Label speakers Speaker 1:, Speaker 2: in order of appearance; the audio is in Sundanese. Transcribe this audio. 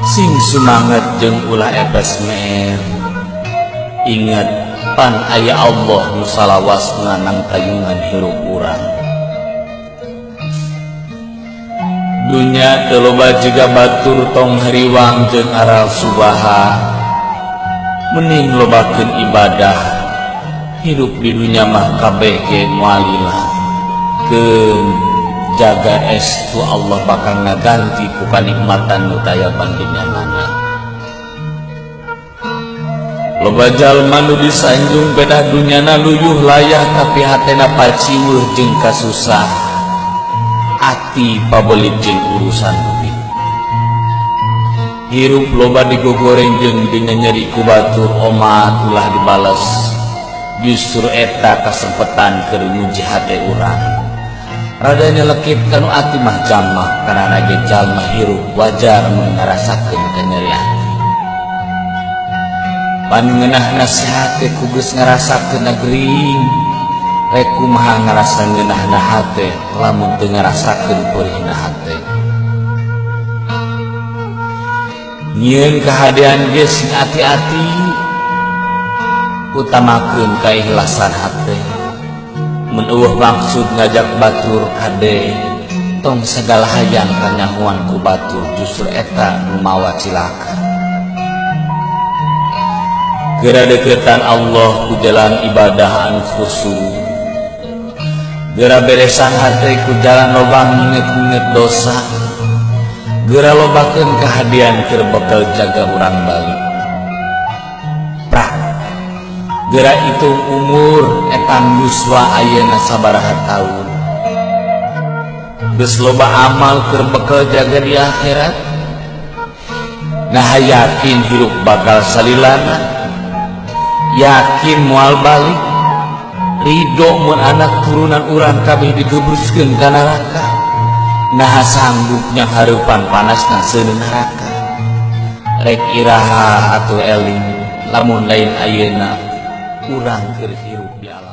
Speaker 1: sing semangat jeung ulah epes meer. Ingat pan aya Allah nu salawas nganang tayungan hirup urang. Dunya teu loba jiga batur tong hariwang jeung aral subaha. Mending lobakeun ibadah. Hirup di dunya mah kabeh ge moal lillah. Keun jaga estu Allah bakal ngaganti ku kanikmatan nu taya bandinganana. Loba jalma nu disanjung beda dunyana luyuh layah tapi hatena paciweuh jeung kasusah. Ati pabelit jeung urusan duit. Hirup loba digogoreng jeung dina nyeri ku batur omat ulah dibales. Justru eta kasempetan keur nguji hate urang. Rada nyelekit kanu ati mah jamak karana ge jalma hirup wajar mun ngarasakeun kanyeri ati. Pan ngeunah nasihat teh ku geus ngarasakeun geuring. Rek kumaha ngarasa ngeunahna hate lamun teu ngarasakeun perihna hate. Nyieun kahadean ge sing ati-ati. Utamakeun kaikhlasan hate. Mun eueuh maksud ngajak batur kade tong sagala hayang kanyahuan ku batur justru eta nu mawa cilaka. Geura deukeutan Allah ku jalan ibadah anu khusyuk. Geura beresan hate ku jalan loba nginget-nginget dosa. Geura lobakeun kahadian keur bakal jaga urang balik. Prak. Geura hitung umur etam yuswa ayeuna sabaraha taun. Geus loba amal keur bakal jaga di akhirat. Nah yakin hirup bakal salilana. Yakin moal balik. Ridho mun anak turunan urang kabeh digebruskeun ka neraka. Nah sanggupnya hareupan panasna seueur neraka. Rek iraha atuh eling lamun lain ayeuna urang keur hirup di alam.